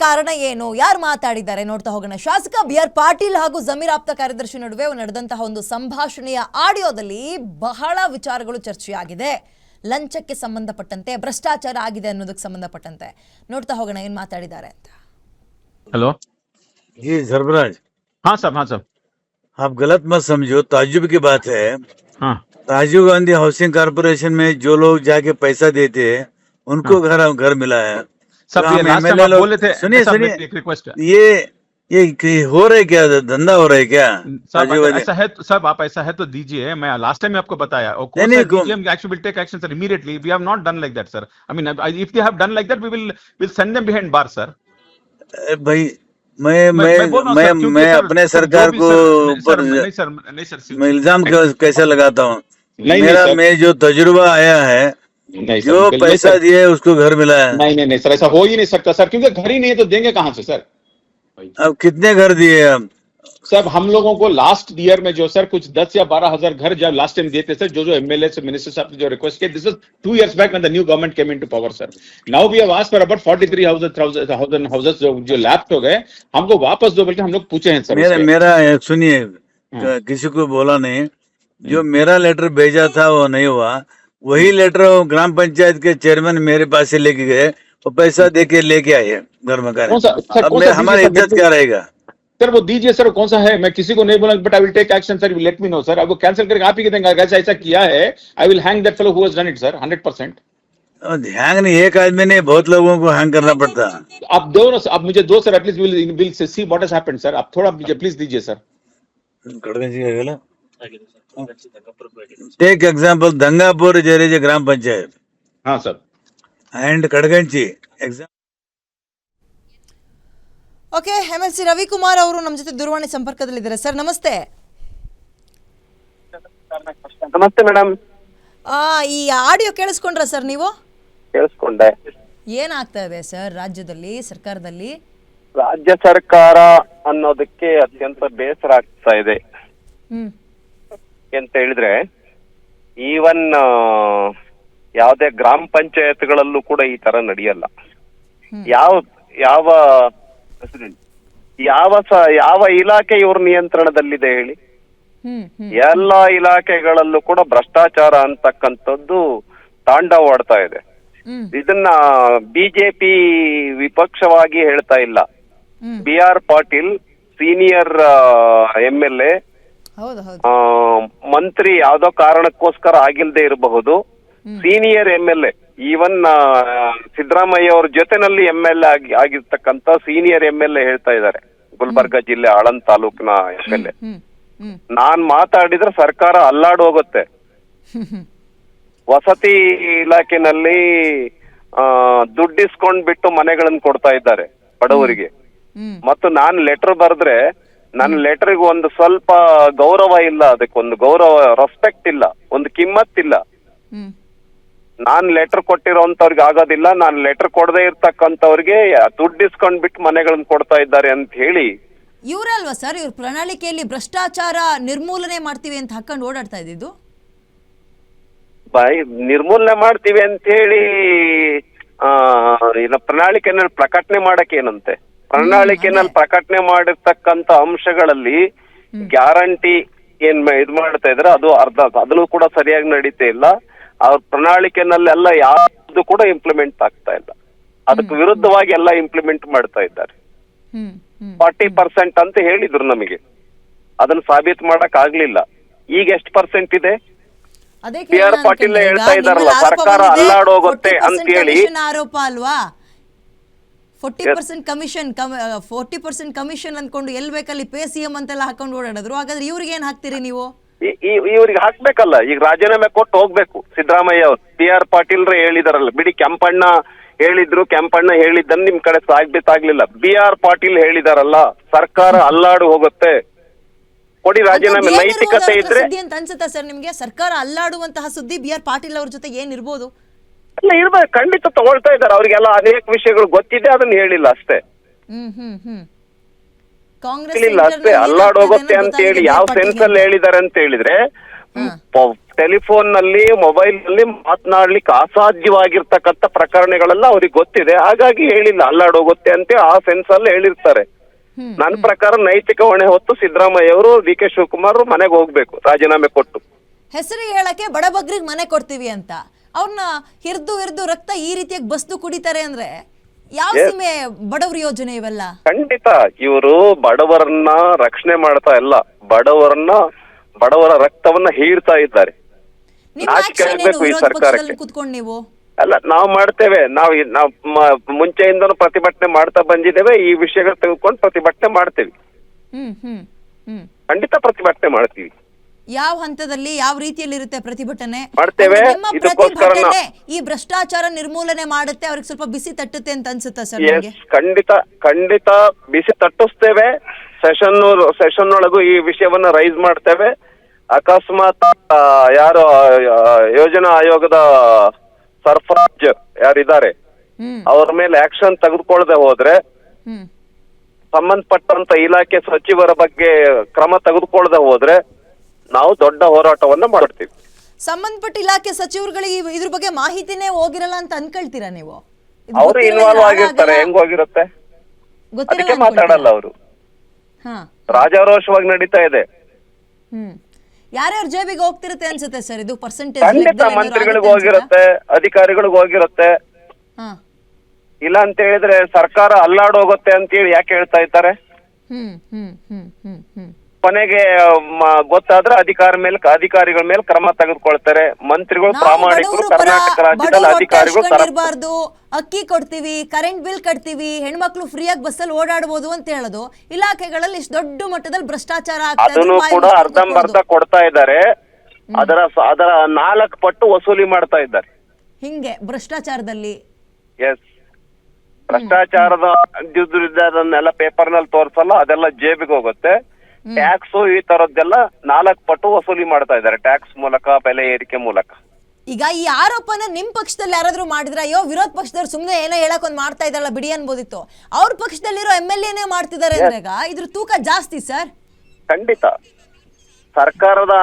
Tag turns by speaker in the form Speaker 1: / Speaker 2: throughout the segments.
Speaker 1: ಕಾರಣ ಏನು, ಯಾರು ಮಾತಾಡಿದ್ದಾರೆ ನೋಡ್ತಾ ಹೋಗೋಣ. ಶಾಸಕ BR ಪಾಟೀಲ್ ಹಾಗೂ ಜಮೀರ್ ಆಪ್ತ ಕಾರ್ಯದರ್ಶಿ ನಡುವೆ ನಡೆದಂತಹ ಒಂದು ಸಂಭಾಷಣೆಯ ಆಡಿಯೋದಲ್ಲಿ ಬಹಳ ವಿಚಾರಗಳು ಚರ್ಚೆಯಾಗಿದೆ. ಲಂಚಕ್ಕೆ ಸಂಬಂಧಪಟ್ಟಂತೆ, ಭ್ರಷ್ಟಾಚಾರ ಆಗಿದೆ ಅನ್ನೋದಕ್ಕೆ ಸಂಬಂಧಪಟ್ಟಂತೆ ನೋಡ್ತಾ ಹೋಗೋಣ ಏನ್ ಮಾತಾಡಿದ್ದಾರೆ ಅಂತ.
Speaker 2: हेलो
Speaker 3: जी सरफराज,
Speaker 2: हाँ साहब, हाँ साहब,
Speaker 3: आप गलत मत समझो, ताज्जुब की बात है।
Speaker 2: हाँ
Speaker 3: राजीव गांधी हाउसिंग कारपोरेशन में जो लोग जाके पैसा देते हैं उनको घर मिला है।
Speaker 2: सब
Speaker 3: तो
Speaker 2: ये
Speaker 3: हम
Speaker 2: लास्ट टाइम
Speaker 3: MLA
Speaker 2: आप
Speaker 3: लोग
Speaker 2: बोले थे।
Speaker 3: सुनिए
Speaker 2: साहब,
Speaker 3: सुनिए,
Speaker 2: एक रिक्वेस्ट है
Speaker 3: ये हो रहा है क्या, धंधा हो रहा है क्या
Speaker 2: साहब,
Speaker 3: राजीव गांधी?
Speaker 2: ऐसा है साहब, आप ऐसा है तो दीजिए। मैं लास्ट टाइम आपको बताया, और
Speaker 3: नहीं,
Speaker 2: action will take action sir immediately. We have not done like that sir. I mean if they have done like that we will send them behind bar sir.
Speaker 3: भाई मैं
Speaker 2: बोल रहा हूं सर, क्योंकि
Speaker 3: मैं
Speaker 2: सर,
Speaker 3: अपने
Speaker 2: सर,
Speaker 3: सरकार
Speaker 2: जो भी
Speaker 3: को
Speaker 2: सर,
Speaker 3: ऊपर
Speaker 2: नहीं सर
Speaker 3: मैं इल्जाम कैसे लगाता हूँ?
Speaker 2: नहीं
Speaker 3: मेरा
Speaker 2: सर।
Speaker 3: में जो तजुर्बा आया है,
Speaker 2: नहीं
Speaker 3: जो
Speaker 2: सर,
Speaker 3: पैसा दिए उसको घर मिला है।
Speaker 2: नहीं सर, ऐसा हो ही नहीं सकता सर, क्योंकि घर ही नहीं है तो देंगे कहां से सर?
Speaker 3: अब कितने घर दिए हम?
Speaker 2: सर हम लोगों को लास्ट ईयर में जो सर कुछ 10 या 12 हजार घर जब लास्ट टाइम दिए थे सर, जो एमएलए से मिनिस्टर साहब ने जो रिक्वेस्ट किया, this is 2 years back when the new government came into power sir. Now we have asked for about 43,000 houses जो लैप्स हो गए, हमको वापस दो बल्कि हम लोग पूछे हैं सर।
Speaker 3: मेरा सुनिए, किसी को बोला नहीं, जो मेरा लेटर भेजा था वो नहीं हुआ। वही लेटर ग्राम पंचायत के चेयरमैन मेरे पास से लेके गए, वो पैसा दे के लेके आए घर में। अब हमारी इज्जत क्या रहेगा
Speaker 2: सर? वो दीजिए सर, कौन सा है? मैं किसी को नहीं बोला, but I will take action sir, let me know sir. अब वो कैंसिल करके आप ही देंगे, अगर ऐसा किया है I will hang that fellow who has done it sir 100%।
Speaker 3: Hang नहीं, एक आदमी नहीं, बहुत लोगों को हैंग करना पड़ता।
Speaker 2: आप दो ना, अब मुझे दो sir, at least will see what has happened sir. आप थोड़ा मुझे प्लीज दीजिए सर।
Speaker 3: टेक एग्जांपल दंगापुर जेरेजे ग्राम पंचायत,
Speaker 2: हाँ sir,
Speaker 3: and Kadaganchi exam.
Speaker 1: Okay, MLC Ravikumar ಅವರು ನಮ್ಮ ಜೊತೆ ದೂರವಾಣಿ ಸಂಪರ್ಕದಲ್ಲಿದ್ದಾರೆ. ಸರ್ ನಮಸ್ತೆ.
Speaker 4: ನಮಸ್ತೆ ಮೇಡಮ್.
Speaker 1: ಈ ಆಡಿಯೋ ಕೇಳಿಸ್ಕೊಂಡ್ರ ಸರ್ ನೀವು?
Speaker 4: ಕೇಳಿಸ್ಕೊಂಡೆ.
Speaker 1: ಏನಾಗ್ತಾ ಇದೆ ಸರ್ ರಾಜ್ಯದಲ್ಲಿ, ಸರ್ಕಾರದಲ್ಲಿ?
Speaker 4: ರಾಜ್ಯ ಸರ್ಕಾರ ಅನ್ನೋದಕ್ಕೆ ಅತ್ಯಂತ ಬೇಸರ ಆಗ್ತಾ ಇದೆ. ಅಂತ ಹೇಳಿದ್ರೆ ಈವನ್ ಯಾವುದೇ ಗ್ರಾಮ ಪಂಚಾಯತ್ಗಳಲ್ಲೂ ಕೂಡ ಈ ತರ ನಡೆಯಲ್ಲ. ಯಾವ ಇಲಾಖೆ ಇವ್ರ ನಿಯಂತ್ರಣದಲ್ಲಿದೆ ಹೇಳಿ? ಎಲ್ಲಾ ಇಲಾಖೆಗಳಲ್ಲೂ ಕೂಡ ಭ್ರಷ್ಟಾಚಾರ ಅಂತಕ್ಕಂಥದ್ದು ತಾಂಡವಾಡ್ತಾ ಇದೆ. ಇದನ್ನ ಬಿಜೆಪಿ ವಿಪಕ್ಷವಾಗಿ ಹೇಳ್ತಾ ಇಲ್ಲ. BR ಪಾಟೀಲ್ ಸೀನಿಯರ್ MLA, ಮಂತ್ರಿ ಯಾವ್ದೋ ಕಾರಣಕ್ಕೋಸ್ಕರ ಆಗಿಲ್ದೆ ಇರಬಹುದು, ಸೀನಿಯರ್ MLA, ಈವನ್ ಸಿದ್ದರಾಮಯ್ಯ ಅವ್ರ ಜೊತೆನಲ್ಲಿ MLA ಆಗಿರ್ತಕ್ಕಂತ ಸೀನಿಯರ್ MLA ಹೇಳ್ತಾ ಇದ್ದಾರೆ, ಗುಲ್ಬರ್ಗ ಜಿಲ್ಲೆ ಆಳಂದ್ ತಾಲೂಕಿನ MLA. ನಾನ್ ಮಾತಾಡಿದ್ರೆ ಸರ್ಕಾರ ಅಲ್ಲಾಡ್ ಹೋಗುತ್ತೆ. ವಸತಿ ಇಲಾಖೆನಲ್ಲಿ ದುಡ್ಡಿಸ್ಕೊಂಡ್ ಬಿಟ್ಟು ಮನೆಗಳನ್ನ ಕೊಡ್ತಾ ಇದ್ದಾರೆ ಬಡವರಿಗೆ. ಮತ್ತು ನಾನ್ ಲೆಟರ್ ಬರೆದ್ರೆ ನನ್ನ ಲೆಟರ್ಗೆ ಒಂದು ಸ್ವಲ್ಪ ಗೌರವ ಇಲ್ಲ, ಅದಕ್ಕೊಂದು ಗೌರವ, ರೆಸ್ಪೆಕ್ಟ್ ಇಲ್ಲ, ಒಂದು ಕಿಮ್ಮತ್ ಇಲ್ಲ. ನಾನ್ ಲೆಟರ್ ಕೊಟ್ಟಿರೋಂತವ್ರಿಗೆ ಆಗೋದಿಲ್ಲ, ನಾನ್ ಲೆಟರ್ ಕೊಡದೆ ಇರ್ತಕ್ಕಂಥವ್ರಿಗೆ ದುಡ್ಡು ಇಸ್ಕೊಂಡ್ ಬಿಟ್ಟು ಮನೆಗಳನ್ನ ಕೊಡ್ತಾ ಇದ್ದಾರೆ ಅಂತ ಹೇಳಿ.
Speaker 1: ಇವರೇ ಅಲ್ವಾ ಸರ್ ಇವ್ರ ಪ್ರಣಾಳಿಕೆಯಲ್ಲಿ ಭ್ರಷ್ಟಾಚಾರ ನಿರ್ಮೂಲನೆ ಮಾಡ್ತೀವಿ ಅಂತ ಹಾಕೊಂಡು ಓಡಾಡ್ತಾ ಇದ್ದಿದ್ದು?
Speaker 4: ನಿರ್ಮೂಲನೆ ಮಾಡ್ತೀವಿ ಅಂತ ಹೇಳಿ ಪ್ರಣಾಳಿಕೆನಲ್ಲಿ ಪ್ರಕಟಣೆ ಮಾಡಕ್ ಏನಂತೆ? ಪ್ರಣಾಳಿಕೆನಲ್ಲಿ ಪ್ರಕಟಣೆ ಮಾಡಿರ್ತಕ್ಕಂತ ಅಂಶಗಳಲ್ಲಿ ಗ್ಯಾರಂಟಿ ಏನ್ ಇದ್ ಮಾಡ್ತಾ ಇದ್ರೆ ಅದು ಅರ್ಧ, ಅದನ್ನು ಕೂಡ ಸರಿಯಾಗಿ ನಡೀತಾ ಇಲ್ಲ. ಅವ್ರ ಪ್ರಣಾಳಿಕೆನಲ್ಲೆಲ್ಲ ಯಾವ್ದು ಕೂಡ ಇಂಪ್ಲಿಮೆಂಟ್ ಆಗ್ತಾ ಇಲ್ಲ. ಅದಕ್ಕೆ ವಿರುದ್ಧವಾಗಿ ಎಲ್ಲ ಇಂಪ್ಲಿಮೆಂಟ್ ಮಾಡ್ತಾ ಇದ್ದಾರೆ. 40% ಅಂತ ಹೇಳಿದ್ರು ನಮಗೆ, ಅದನ್ನ ಸಾಬೀತು ಮಾಡಕ್ ಆಗ್ಲಿಲ್ಲ. ಈಗ ಎಷ್ಟು ಪರ್ಸೆಂಟ್ ಇದೆ? BR ಪಾಟೀಲ್ ಹೇಳ್ತಾ ಇದಾರಲ್ಲ ಸರ್ಕಾರ ಅಲ್ಲಾಡೋಗುತ್ತೆ ಅಂತ ಹೇಳಿ.
Speaker 1: ಆರೋಪ ಅಲ್ವಾ? 40% ಕಮಿಷನ್ ಅಂದ್ಕೊಂಡು ಎಲ್ ಬೇಕಲ್ಲಿ ಪೇ CM ಅಂತೆಲ್ಲ ಹಾಕೊಂಡು ಓಡಾಡಿದ್ರು. ಹಾಗಾದ್ರೆ ಇವ್ರಿಗೆ ಏನ್ ಹಾಕ್ತೀರಿ ನೀವು?
Speaker 4: ಇವ್ರಿಗೆ ಹಾಕ್ಬೇಕಲ್ಲ, ಈಗ ರಾಜೀನಾಮೆ ಕೊಟ್ಟು ಹೋಗ್ಬೇಕು ಸಿದ್ದರಾಮಯ್ಯ ಅವ್ರು. BR ಪಾಟೀಲ್ ಹೇಳಿದಾರಲ್ಲ, ಬಿಡಿ ಕೆಂಪಣ್ಣ ಹೇಳಿದ್ರು, ಕೆಂಪಣ್ಣ ಹೇಳಿದ್ದನ್ನ ನಿಮ್ ಕಡೆ ಸಾಗ್ಬೇಕಾಗ್ಲಿಲ್ಲ. BR ಪಾಟೀಲ್ ಹೇಳಿದಾರಲ್ಲ ಸರ್ಕಾರ ಅಲ್ಲಾಡು ಹೋಗುತ್ತೆ, ಕೊಡಿ ರಾಜೀನಾಮೆ. ನೈತಿಕತೆ ಇದ್ರೆ
Speaker 1: ಅಂತ ಅನ್ಸುತ್ತಾ ಸರ್ ನಿಮ್ಗೆ? ಸರ್ಕಾರ ಅಲ್ಲಾಡುವಂತಹ ಸುದ್ದಿ BR ಪಾಟೀಲ್ ಅವ್ರ ಜೊತೆ ಏನ್ ಇರ್ಬೋದು?
Speaker 4: ಅಲ್ಲ ಇರ್ಬೇಕು, ಖಂಡಿತ ತಗೊಳ್ತಾ ಇದ್ದಾರೆ. ಅವ್ರಿಗೆಲ್ಲ ಅನೇಕ ವಿಷಯಗಳು ಗೊತ್ತಿದೆ, ಅದನ್ನ ಹೇಳಿಲ್ಲ ಅಷ್ಟೇ.
Speaker 1: ಕಾಂಗ್ರೆಸ್
Speaker 4: ಅಷ್ಟೇ ಅಲ್ಲಾಡ್ ಹೋಗುತ್ತೆ ಅಂತ ಹೇಳಿ ಯಾವ ಸೆನ್ಸ್ ಅಲ್ಲಿ ಹೇಳಿದ್ದಾರೆ ಅಂತ ಹೇಳಿದ್ರೆ, ಟೆಲಿಫೋನ್ ನಲ್ಲಿ ಮೊಬೈಲ್ ನಲ್ಲಿ ಮಾತನಾಡ್ಲಿಕ್ಕೆ ಅಸಾಧ್ಯವಾಗಿರ್ತಕ್ಕಂಥ ಪ್ರಕರಣಗಳೆಲ್ಲ ಅವ್ರಿಗೆ ಗೊತ್ತಿದೆ, ಹಾಗಾಗಿ ಹೇಳಿಲ್ಲ, ಅಲ್ಲಾಡೋಗುತ್ತೆ ಅಂತ ಆ ಸೆನ್ಸ್ ಅಲ್ಲಿ ಹೇಳಿರ್ತಾರೆ. ನನ್ನ ಪ್ರಕಾರ ನೈತಿಕ ಹೊಣೆ ಹೊತ್ತು ಸಿದ್ದರಾಮಯ್ಯ ಅವರು ಡಿ ಕೆ ಶಿವಕುಮಾರ್ ಮನೆಗೆ ಹೋಗ್ಬೇಕು ರಾಜೀನಾಮೆ ಕೊಟ್ಟು.
Speaker 1: ಹೆಸರು ಹೇಳಕ್ಕೆ ಬಡಬಗ್ರಿಗೆ ಮನೆ ಕೊಡ್ತೀವಿ ಅಂತ ಅವ್ರನ್ನ ಹಿರ್ದು ರಕ್ತ ಈ ರೀತಿಯಾಗಿ ಬಸ್ದು ಕುಡಿತಾರೆ ಅಂದ್ರೆ ಯಾವ ಸೀಮೆ ಬಡವ್ರ ಯೋಜನೆ ಇವೆಲ್ಲ?
Speaker 4: ಖಂಡಿತ ಇವರು ಬಡವರನ್ನ ರಕ್ಷಣೆ ಮಾಡ್ತಾ ಇಲ್ಲ, ಬಡವರ ರಕ್ತವನ್ನ ಹೀರ್ತಾ ಇದ್ದಾರೆ.
Speaker 1: ನಿಮ್ಮ
Speaker 4: ನಾಚಿಕೆ
Speaker 1: action ಏನು
Speaker 4: ಆಗ್ಬೇಕು ಈ
Speaker 1: ವಿರೋಧ
Speaker 4: ಸರ್ಕಾರಕ್ಕೆ.
Speaker 1: ಪಕ್ಷದಲ್ಲಿ ಕೂತ್ಕೊಂಡು ನೀವು?
Speaker 4: ಅಲ್ಲ, ನಾವು ಮಾಡ್ತೇವೆ, ನಾವು ಮುಂಚೆಯಿಂದನೂ ಪ್ರತಿಭಟನೆ ಮಾಡ್ತಾ ಬಂದಿದ್ದೇವೆ, ಈ ವಿಷಯಗಳು ತೆಗೆದುಕೊಂಡು ಪ್ರತಿಭಟನೆ ಮಾಡ್ತೇವೆ. ಖಂಡಿತ ಪ್ರತಿಭಟನೆ ಮಾಡ್ತೀವಿ.
Speaker 1: ಯಾವ ಹಂತದಲ್ಲಿ ಯಾವ ರೀತಿಯಲ್ಲಿ ಇರುತ್ತೆ ಪ್ರತಿಭಟನೆ?
Speaker 4: ಮಾಡ್ತೇವೆ.
Speaker 1: ನಿಮ್ಮ
Speaker 4: ಇದಕ್ಕೋಸ್ಕರ
Speaker 1: ಪ್ರತಿಭಟನೆ ಈ ಭ್ರಷ್ಟಾಚಾರ ನಿರ್ಮೂಲನೆ ಮಾಡುತ್ತೆ, ಅವ್ರಿಗೆ ಸ್ವಲ್ಪ ಬಿಸಿ ತಟ್ಟುತ್ತೆ ಅಂತ ಅನ್ಸುತ್ತಾ ಸರ್ ನಿಮಗೆ?
Speaker 4: ಖಂಡಿತ ಬಿಸಿ ತಟ್ಟಿಸ್ತೇವೆ. ಸೆಷನ್ ಒಳಗೂ ಈ ವಿಷಯವನ್ನ ರೈಸ್ ಮಾಡ್ತೇವೆ. ಅಕಸ್ಮಾತ್ ಯಾರು ಯೋಜನಾ ಆಯೋಗದ ಸರ್ಫರಾಜ್ ಯಾರಿದ್ದಾರೆ ಅವ್ರ ಮೇಲೆ ಆಕ್ಷನ್ ತೆಗೆದುಕೊಳ್ಳದೆ ಹೋದ್ರೆ, ಸಂಬಂಧಪಟ್ಟಂತ ಇಲಾಖೆ ಸಚಿವರ ಬಗ್ಗೆ ಕ್ರಮ ತೆಗೆದುಕೊಳ್ಳದೆ ಹೋದ್ರೆ ನಾವು ದೊಡ್ಡ ಹೋರಾಟವನ್ನ ಮಾಡ್ತೀವಿ.
Speaker 1: ಸಂಬಂಧಪಟ್ಟ ಇಲಾಖೆ ಸಚಿವರುಗಳಿಗೆ ಇದ್ರ ಬಗ್ಗೆ ಮಾಹಿತಿನೇ ಹೋಗಿರಲ್ಲ ಅಂತ ಅನ್ಕೊಳ್ತೀರಾ ನೀವು?
Speaker 4: ಅವರು ಇನ್ವಾಲ್ವ್ ಆಗಿರ್ತಾರೆ, ಹೆಂಗ್ ಹೋಗಿರುತ್ತೆ ಅದಕ್ಕೆ ಮಾತಾಡಲ್ಲ ಅವರು. ರಾಜಾರೋಷವಾಗಿ ನಡೀತಾ ಇದೆ.
Speaker 1: ಯಾರ್ಯಾರ ಜೇಬಿಗೆ ಹೋಗ್ತಿರುತ್ತೆ ಅನ್ಸುತ್ತೆ ಸರ್ ಇದು ಪರ್ಸೆಂಟೇಜ್?
Speaker 4: ಖಂಡಿತ ಮಂತ್ರಿಗಳಿಗೆ ಹೋಗಿರುತ್ತೆ, ಅಧಿಕಾರಿಗಳಿಗೆ ಹೋಗಿರುತ್ತೆ. ಇಲ್ಲ ಅಂತ ಹೇಳಿದ್ರೆ ಸರ್ಕಾರ ಅಲ್ಲಾಡೋಗುತ್ತೆ ಅಂತ ಹೇಳಿ ಯಾಕೆ ಹೇಳ್ತಾ ಇದ್ದಾರೆ? ಕೊನೆಗೆ ಗೊತ್ತಾದ್ರೆ ಅಧಿಕಾರಿಗಳ ಮೇಲೆ ಕ್ರಮ ತೆಗೆದುಕೊಳ್ತಾರೆ. ಮಂತ್ರಿಗಳು ಪ್ರಾಮಾಣಿಕರು, ಕರ್ನಾಟಕ ರಾಜ್ಯದಲ್ಲಿ ಅಧಿಕಾರಿಗಳು
Speaker 1: ಇರಬಾರ್ದು, ಅಕ್ಕಿ ಕೊಡ್ತೀವಿ, ಕರೆಂಟ್ ಬಿಲ್ ಕಟ್ತೀವಿ, ಹೆಣ್ಮಕ್ಳು ಫ್ರೀಯಾಗಿ ಬಸ್ಸಲ್ಲಿ ಓಡಾಡಬಹುದು ಅಂತ ಹೇಳೋದು, ಇಲಾಖೆಗಳಲ್ಲಿ ಇಷ್ಟು ದೊಡ್ಡ ಮಟ್ಟದಲ್ಲಿ ಭ್ರಷ್ಟಾಚಾರ
Speaker 4: ಅದನ್ನು ಕೂಡ ಅರ್ಧಂಬರ್ಧ ಕೊಡ್ತಾ ಇದ್ದಾರೆ. ಅದರ 4 ಪಟ್ಟು ವಸೂಲಿ ಮಾಡ್ತಾ ಇದ್ದಾರೆ.
Speaker 1: ಹಿಂಗೆ ಭ್ರಷ್ಟಾಚಾರದಲ್ಲಿ
Speaker 4: ಭ್ರಷ್ಟಾಚಾರದ ಅದನ್ನೆಲ್ಲ ಪೇಪರ್ ನಲ್ಲಿ ತೋರ್ಸಲ್ಲ, ಅದೆಲ್ಲ ಜೇಬಿಗೆ ಹೋಗುತ್ತೆ. ಟ್ಯಾಕ್ಸ್ ಈ ತರದ್ದೆಲ್ಲ 4 ಪಟ್ಟು ವಸೂಲಿ ಮಾಡ್ತಾ ಇದ್ದಾರೆ, ಟ್ಯಾಕ್ಸ್ ಮೂಲಕ, ಬೆಲೆ ಏರಿಕೆ ಮೂಲಕ.
Speaker 1: ಈಗ ಈ ಆರೋಪನ ನಿಮ್ ಪಕ್ಷದಲ್ಲಿ ಯಾರಾದ್ರೂ ಮಾಡಿದ್ರ, ಅಯ್ಯೋ ವಿರೋಧ ಪಕ್ಷದವ್ರು ಸುಮ್ನೆ ಏನೋ ಹೇಳಕ್ ಒಂದ್ ಮಾಡ್ತಾ ಇದಾರಲ್ಲ ಬಿಡಿ ಅನ್ಬೋದಿತ್ತು, ಅವ್ರ ಪಕ್ಷದಲ್ಲಿರೋ MLA ಮಾಡ್ತಿದ್ದಾರೆ ಅಂದ್ರಾಗ ಇದ್ರ ತೂಕ ಜಾಸ್ತಿ ಸರ್.
Speaker 4: ಖಂಡಿತ ಸರ್ಕಾರದ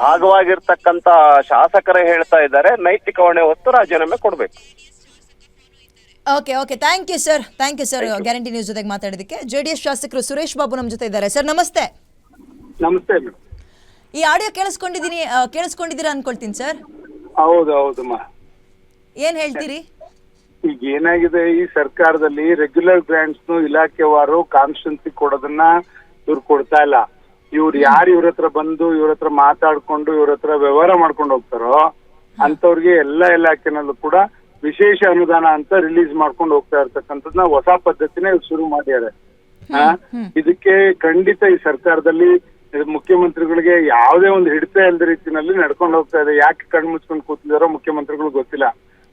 Speaker 4: ಭಾಗವಾಗಿರ್ತಕ್ಕಂತ ಶಾಸಕರೇ ಹೇಳ್ತಾ ಇದ್ದಾರೆ, ನೈತಿಕ ಹೊಣೆ ಹೊತ್ತು ರಾಜೀನಾಮೆ ಕೊಡ್ಬೇಕು.
Speaker 1: Okay thank you sir Guarantee News ಜೊತೆಗೆ ಮಾತಾಡೋದಕ್ಕೆ. JDS ಶಾಸಕರು ಸುರೇಶ್ ಬಾಬು ನಮ್ಮ ಜೊತೆ ಇದ್ದಾರೆ. ಸರ್ ನಮಸ್ತೆ.
Speaker 5: ನಮಸ್ತೆ.
Speaker 1: ಈ ಆಡಿಯೋ ಕೇಳಿಸ್ಕೊಂಡಿದ್ದೀರಾ ಅನ್ಕೊಳ್ತೀನಿ ಸರ್.
Speaker 5: ಹೌದಮ್ಮ.
Speaker 1: ಏನ್ ಹೇಳ್ತೀರಿ?
Speaker 5: ಈಗ ಏನಾಗಿದೆ, ಈ ಸರ್ಕಾರದಲ್ಲಿ ರೆಗ್ಯುಲರ್ ಗ್ರಾಂಟ್ಸ್ ಇಲಾಖೆವಾರು ಕಾನ್ಸ್ಟಿಟ್ಯೂನ್ಸಿ ಕೊಡೋದನ್ನ ಇವ್ರು ಕೊಡ್ತಾ ಇಲ್ಲ. ಇವ್ರು ಯಾರು ಇವ್ರ ಹತ್ರ ಬಂದು ಇವ್ರ ಹತ್ರ ಮಾತಾಡ್ಕೊಂಡು ಇವ್ರ ಹತ್ರ ವ್ಯವಹಾರ ಮಾಡ್ಕೊಂಡು ಹೋಗ್ತಾರೋ ಅಂತವ್ರಿಗೆ ಎಲ್ಲ ಇಲಾಖೆನಲ್ಲೂ ಕೂಡ ವಿಶೇಷ ಅನುದಾನ ಅಂತ ರಿಲೀಸ್ ಮಾಡ್ಕೊಂಡು ಹೋಗ್ತಾ ಇರ್ತಕ್ಕಂಥದ್ನ ಹೊಸ ಪದ್ಧತಿನೇ ಶುರು ಮಾಡ್ಯಾರೆ. ಇದಕ್ಕೆ ಖಂಡಿತ ಈ ಸರ್ಕಾರದಲ್ಲಿ ಮುಖ್ಯಮಂತ್ರಿಗಳಿಗೆ ಯಾವುದೇ ಒಂದು ಹಿಡಿತ ಇಲ್ಲದ ರೀತಿನಲ್ಲಿ ನಡ್ಕೊಂಡು ಹೋಗ್ತಾ ಇದೆ. ಯಾಕೆ ಕಣ್ಣು ಮುಚ್ಕೊಂಡು ಕೂತಿದಾರೋ ಮುಖ್ಯಮಂತ್ರಿಗಳು ಗೊತ್ತಿಲ್ಲ.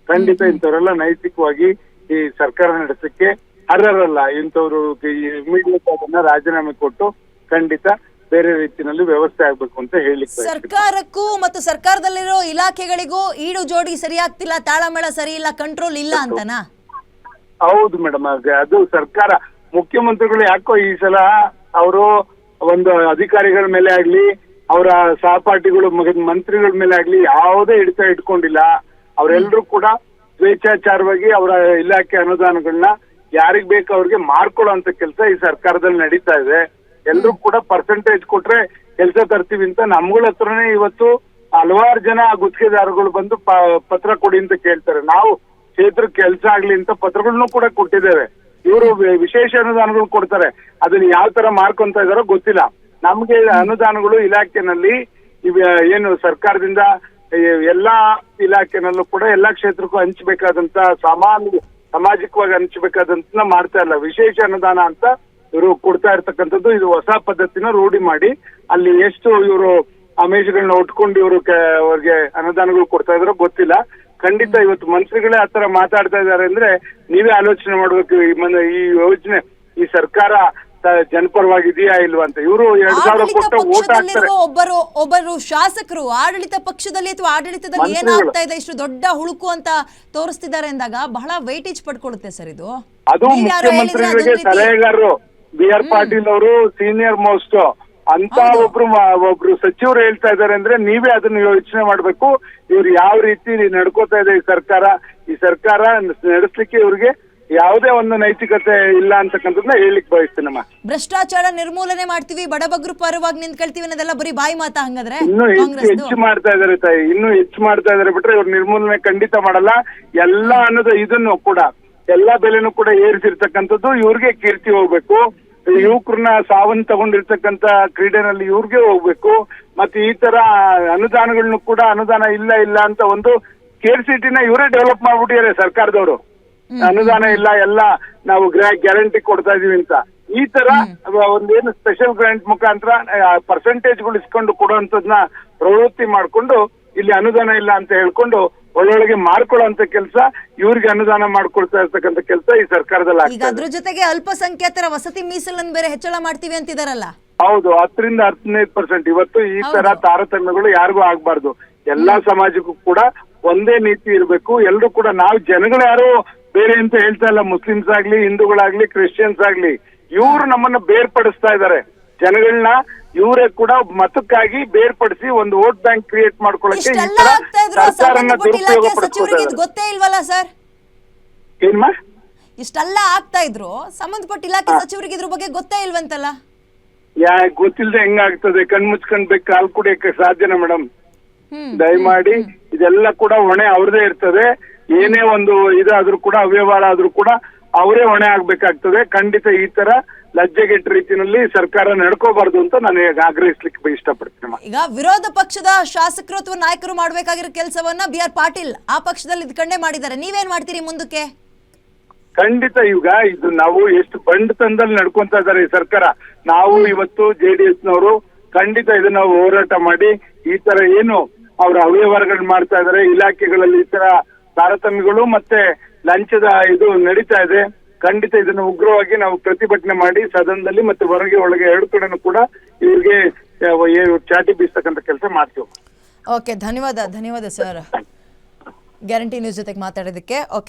Speaker 5: ಖಂಡಿತ ಇಂಥವರೆಲ್ಲ ನೈತಿಕವಾಗಿ ಈ ಸರ್ಕಾರ ನಡೆಸಕ್ಕೆ ಅರ್ಹರಲ್ಲ. ಇಂಥವ್ರು ಇಮಿಡಿಯೇಟ್ ಅದನ್ನ ರಾಜೀನಾಮೆ ಕೊಟ್ಟು ಖಂಡಿತ ಬೇರೆ ರೀತಿಯಲ್ಲಿ ವ್ಯವಸ್ಥೆ ಆಗ್ಬೇಕು ಅಂತ ಹೇಳಿಕ್ಕೆ
Speaker 1: ಸರ್ಕಾರಕ್ಕೂ ಮತ್ತು ಸರ್ಕಾರದಲ್ಲಿರೋ ಇಲಾಖೆಗಳಿಗೂ ಈಡು ಜೋಡಿ ಸರಿ ಆಗ್ತಿಲ್ಲ, ತಾಳಮೇಳ ಸರಿ ಇಲ್ಲ, ಕಂಟ್ರೋಲ್ ಇಲ್ಲ ಅಂತನಾ?
Speaker 5: ಹೌದು ಮೇಡಮ್, ಅದು ಸರ್ಕಾರ ಮುಖ್ಯಮಂತ್ರಿಗಳು ಯಾಕೋ ಈ ಸಲ ಅವರು ಒಂದು ಅಧಿಕಾರಿಗಳ ಮೇಲೆ ಆಗ್ಲಿ ಅವರ ಸಹಪಾಠಿಗಳು ಮಂತ್ರಿಗಳ ಮೇಲೆ ಆಗ್ಲಿ ಯಾವುದೇ ಹಿಡಿತ ಇಟ್ಕೊಂಡಿಲ್ಲ. ಅವರೆಲ್ಲರೂ ಕೂಡ ಸ್ವೇಚ್ಛಾಚಾರವಾಗಿ ಅವರ ಇಲಾಖೆ ಅನುದಾನಗಳನ್ನ ಯಾರಿಗ್ ಬೇಕು ಅವ್ರಿಗೆ ಮಾಡ್ಕೊಳ್ಳೋ ಅಂತ ಕೆಲಸ ಈ ಸರ್ಕಾರದಲ್ಲಿ ನಡೀತಾ ಇದೆ. ಎಲ್ರು ಕೂಡ ಪರ್ಸೆಂಟೇಜ್ ಕೊಟ್ರೆ ಕೆಲಸ ತರ್ತೀವಿ ಅಂತ ನಮ್ಗಳ ಹತ್ರನೇ ಇವತ್ತು ಹಲವಾರು ಜನ ಗುತ್ತಿಗೆದಾರಗಳು ಬಂದು ಪತ್ರ ಕೊಡಿ ಅಂತ ಕೇಳ್ತಾರೆ. ನಾವು ಕ್ಷೇತ್ರಕ್ಕೆ ಕೆಲಸ ಆಗ್ಲಿ ಅಂತ ಪತ್ರಗಳನ್ನು ಕೂಡ ಕೊಟ್ಟಿದ್ದೇವೆ. ಇವರು ವಿಶೇಷ ಅನುದಾನಗಳು ಕೊಡ್ತಾರೆ, ಅದನ್ನ ಯಾವ ತರ ಮಾಡ್ಕೊಂತ ಇದಾರೋ ಗೊತ್ತಿಲ್ಲ. ನಮ್ಗೆ ಅನುದಾನಗಳು ಇಲಾಖೆನಲ್ಲಿ ಏನು ಸರ್ಕಾರದಿಂದ ಎಲ್ಲಾ ಇಲಾಖೆನಲ್ಲೂ ಕೂಡ ಎಲ್ಲಾ ಕ್ಷೇತ್ರಕ್ಕೂ ಹಂಚಬೇಕಾದಂತ ಸಾಮಾಜಿಕವಾಗಿ ಹಂಚಬೇಕಾದಂತ ಮಾಡ್ತಾ ಇಲ್ಲ. ವಿಶೇಷ ಅನುದಾನ ಅಂತ ಇವರು ಕೊಡ್ತಾ ಇರ್ತಕ್ಕಂಥದ್ದು. ಇದು ಹೊಸ ಪದ್ಧತಿನ ರೂಢಿ ಮಾಡಿ ಅಲ್ಲಿ ಎಷ್ಟು ಇವರು ಆಮೇಶಗಳನ್ನ ಉಟ್ಕೊಂಡು ಇವರು ಅವ್ರಿಗೆ ಅನುದಾನಗಳು ಕೊಡ್ತಾ ಇದಾರೋ ಗೊತ್ತಿಲ್ಲ. ಖಂಡಿತ ಇವತ್ತು ಮಂತ್ರಿಗಳೇ ಆತರ ಮಾತಾಡ್ತಾ ಇದಾರೆ ಅಂದ್ರೆ ನೀವೇ ಆಲೋಚನೆ ಮಾಡ್ಬೇಕು, ಈ ಯೋಜನೆ ಈ ಸರ್ಕಾರ ಜನಪರವಾಗಿದೆಯಾ ಇಲ್ವಾ ಅಂತ. ಇವರು 2000 ಕೊಟ್ಟ ಓಟ್ ಹಾಕ್ತಾರೆ.
Speaker 1: ಒಬ್ಬರು ಶಾಸಕರು ಆಡಳಿತ ಪಕ್ಷದಲ್ಲಿ ಅಥವಾ ಆಡಳಿತದಲ್ಲಿ ಏನಾಗ್ತಾ ಇದೆ ಇಷ್ಟು ದೊಡ್ಡ ಹುಳುಕು ಅಂತ ತೋರಿಸ್ತಿದ್ದಾರೆ ಅಂದಾಗ ಬಹಳ ವೈಟೇಜ್ ಪಡ್ಕೊಳ್ಳುತ್ತೆ ಸರ್ ಇದು.
Speaker 5: ಅದು ಮುಖ್ಯಮಂತ್ರಿಗಳಿಗೆ ಸಲಹೆಗಾರರು BR ಪಾಟೀಲ್ ಅವರು ಸೀನಿಯರ್ ಮೋಸ್ಟ್, ಅಂತ ಒಬ್ರು ಸಚಿವರು ಹೇಳ್ತಾ ಇದಾರೆ ಅಂದ್ರೆ ನೀವೇ ಅದನ್ನ ಯೋಚನೆ ಮಾಡ್ಬೇಕು. ಇವ್ರು ಯಾವ ರೀತಿ ನಡ್ಕೋತಾ ಇದೆ ಈ ಸರ್ಕಾರ ನಡೆಸ್ಲಿಕ್ಕೆ ಇವ್ರಿಗೆ ಯಾವುದೇ ಒಂದು ನೈತಿಕತೆ ಇಲ್ಲ ಅಂತಕ್ಕಂಥದ್ದನ್ನ ಹೇಳಿಕ್ ಬಯಸ್ತೇನಮ್ಮ.
Speaker 1: ಭ್ರಷ್ಟಾಚಾರ ನಿರ್ಮೂಲನೆ ಮಾಡ್ತೀವಿ, ಬಡಬಗ್ರು ಪರವಾಗಿ ನಿಂತ್ಕೊಳ್ತೀವಿ ಅನ್ನೋದೆಲ್ಲ ಬರೀ ಬಾಯಿ ಮಾತಾ ಹಂಗಾದ್ರೆ?
Speaker 5: ಇನ್ನೂ ಹೆಚ್ಚು ಮಾಡ್ತಾ ಇದಾರೆ ತಾಯಿ, ಇನ್ನೂ ಹೆಚ್ಚು ಮಾಡ್ತಾ ಇದಾರೆ ಬಿಟ್ರೆ ಇವ್ರು ನಿರ್ಮೂಲನೆ ಖಂಡಿತ ಮಾಡಲ್ಲ. ಎಲ್ಲ ಅನ್ನೋದು ಇದನ್ನು ಕೂಡ ಎಲ್ಲಾ ಬೆಲೆನೂ ಕೂಡ ಏರಿಸಿರ್ತಕ್ಕಂಥದ್ದು ಇವ್ರಿಗೆ ಕೀರ್ತಿ ಹೋಗ್ಬೇಕು. ಯುವಕರನ್ನ ಸಾವನ್ನ ತಗೊಂಡಿರ್ತಕ್ಕಂಥ ಕ್ರೀಡೆನಲ್ಲಿ ಇವ್ರಿಗೆ ಹೋಗ್ಬೇಕು. ಮತ್ತೆ ಈ ತರ ಅನುದಾನಗಳನ್ನು ಕೂಡ ಅನುದಾನ ಇಲ್ಲ ಅಂತ ಒಂದು ಕೇರ್ಸಿಟಿನ ಇವರೇ ಡೆವಲಪ್ ಮಾಡ್ಬಿಟ್ಟಿದ್ದಾರೆ ಸರ್ಕಾರದವರು. ಅನುದಾನ ಇಲ್ಲ, ಎಲ್ಲ ನಾವು ಗ್ಯಾರಂಟಿ ಕೊಡ್ತಾ ಇದೀವಿ ಅಂತ. ಈ ತರ ಒಂದೇನು ಸ್ಪೆಷಲ್ ಗ್ರಾಂಟ್ ಮುಖಾಂತರ ಪರ್ಸೆಂಟೇಜ್ಗಳು ಇಸ್ಕೊಂಡು ಕೊಡುವಂತದ್ನ ಪ್ರವೃತ್ತಿ ಮಾಡ್ಕೊಂಡು ಇಲ್ಲಿ ಅನುದಾನ ಇಲ್ಲ ಅಂತ ಹೇಳ್ಕೊಂಡು ಒಳ್ಳೊಳಗೆ ಮಾರ್ಕೊಳ್ಳುವಂತ ಕೆಲಸ, ಇವ್ರಿಗೆ ಅನುದಾನ ಮಾಡ್ಕೊಳ್ತಾ ಇರ್ತಕ್ಕಂಥ ಕೆಲಸ ಈ ಸರ್ಕಾರದಲ್ಲಿ
Speaker 1: ಈಗ ಅದ್ರ ಜೊತೆಗೆ ಅಲ್ಪಸಂಖ್ಯಾತರ ವಸತಿ ಮೀಸಲನ್ನು ಬೇರೆ ಹೆಚ್ಚಳ ಮಾಡ್ತೀವಿ ಅಂತಿದಾರಲ್ಲ.
Speaker 5: ಹೌದು, 10-15%. ಇವತ್ತು ಈ ತರ ತಾರತಮ್ಯಗಳು ಯಾರಿಗೂ ಆಗ್ಬಾರ್ದು. ಎಲ್ಲಾ ಸಮಾಜಕ್ಕೂ ಕೂಡ ಒಂದೇ ನೀತಿ ಇರಬೇಕು. ಎಲ್ರು ಕೂಡ ನಾವು ಜನಗಳು ಯಾರು ಬೇರೆ ಅಂತ ಹೇಳ್ತಾ ಇಲ್ಲ, ಮುಸ್ಲಿಮ್ಸ್ ಆಗ್ಲಿ, ಹಿಂದೂಗಳಾಗ್ಲಿ, ಕ್ರಿಶ್ಚಿಯನ್ಸ್ ಆಗ್ಲಿ, ಇವ್ರು ನಮ್ಮನ್ನ ಬೇರ್ಪಡಿಸ್ತಾ ಇದ್ದಾರೆ. ಜನಗಳನ್ನ ಇವರೇ ಕೂಡ ಮತಕ್ಕಾಗಿ ಬೇರ್ಪಡಿಸಿ ಒಂದು ವೋಟ್ ಬ್ಯಾಂಕ್ ಕ್ರಿಯೇಟ್ ಮಾಡ್ಕೊಳ್ಳಕ್ಕೆ ಈ ತರ ಸರ್ಕಾರನ ದುರುಪಯೋಗ ಪಡಿಸ್ಕೊಳ್ತಾರೆ.
Speaker 1: ಗೊತ್ತೇ ಇಲ್ವಲ್ಲ ಸರ್?
Speaker 5: ಏನ್ಮಾ
Speaker 1: ಇಷ್ಟೆಲ್ಲ ಆಗ್ತಾ ಇದ್ರು ಸಂಬಂಧಪಟ್ಟ ಇಲಾಖೆ ಸಚಿವರಿಗೆ ಇದ್ರ ಬಗ್ಗೆ ಗೊತ್ತೇ ಇಲ್ವಂತಲ್ಲ?
Speaker 5: ಗೊತ್ತಿಲ್ಲದೆ ಹೆಂಗಾಗ್ತದೆ? ಕಣ್ಮುಚ್ಕೊಂಡ್ ಬೇಕು ಕಾಲ್ ಕುಡಿಯಕ್ಕೆ ಸಾಧ್ಯನಾ ಮೇಡಮ್? ದಯಮಾಡಿ ಇದೆಲ್ಲ ಕೂಡ ಹೊಣೆ ಅವ್ರದೇ ಇರ್ತದೆ. ಏನೇ ಒಂದು ಇದಾದ್ರೂ ಕೂಡ ಅವ್ಯವಹಾರ ಆದ್ರೂ ಕೂಡ ಅವರೇ ಹೊಣೆ ಆಗ್ಬೇಕಾಗ್ತದೆ. ಖಂಡಿತ ಈ ತರ ಲಜ್ಜೆಗೆಟ್ಟ ರೀತಿಯಲ್ಲಿ ಸರ್ಕಾರ ನಡ್ಕೋಬಾರ್ದು ಅಂತ ನಾನು ಆಗ್ರಹಿಸ್ಲಿಕ್ಕೆ ಇಷ್ಟಪಡ್ತೀನಿ.
Speaker 1: ಈಗ ವಿರೋಧ ಪಕ್ಷದ ಶಾಸಕರು ಅಥವಾ ನಾಯಕರು ಮಾಡ್ಬೇಕಾಗಿರೋ ಕೆಲಸವನ್ನ BR ಪಾಟೀಲ್ ಆ ಪಕ್ಷದಲ್ಲಿ ಇದ್ಕೊಂಡೇ ಮಾಡಿದ್ದಾರೆ. ನೀವೇನ್ ಮಾಡ್ತೀರಿ ಮುಂದಕ್ಕೆ?
Speaker 5: ಖಂಡಿತ ಈಗ ಇದು ನಾವು ಎಷ್ಟು ಬಂಡತನದಲ್ಲಿ ನಡ್ಕೊಂತ ಇದ್ದಾರೆ ಈ ಸರ್ಕಾರ. ನಾವು ಇವತ್ತು JDS ನವರು ಖಂಡಿತ ಇದನ್ನ ಹೋರಾಟ ಮಾಡಿ ಈ ತರ ಏನು ಅವ್ರ ಅವ್ಯವಹಾರಗಳು ಮಾಡ್ತಾ ಇದಾರೆ, ಇಲಾಖೆಗಳಲ್ಲಿ ಈ ತರ ತಾರತಮ್ಯಗಳು ಮತ್ತೆ ಲಂಚದ ಇದು ನಡೀತಾ ಇದೆ. ಖಂಡಿತ ಇದನ್ನು ಉಗ್ರವಾಗಿ ನಾವು ಪ್ರತಿಭಟನೆ ಮಾಡಿ ಸದನದಲ್ಲಿ ಮತ್ತೆ ಹೊರಗೆ ಒಳಗೆ ಎರಡು ಕಡೆನೂ ಕೂಡ ಇವ್ರಿಗೆ ಚಾಟಿ ಬೀಸ್ತಕ್ಕಂಥ ಕೆಲಸ ಮಾಡ್ತೀವಿ.
Speaker 1: ಓಕೆ, ಧನ್ಯವಾದ ಸರ್ ಗ್ಯಾರಂಟಿ ನ್ಯೂಸ್ ಜೊತೆಗೆ ಮಾತಾಡೋದಕ್ಕೆ. ಓಕೆ.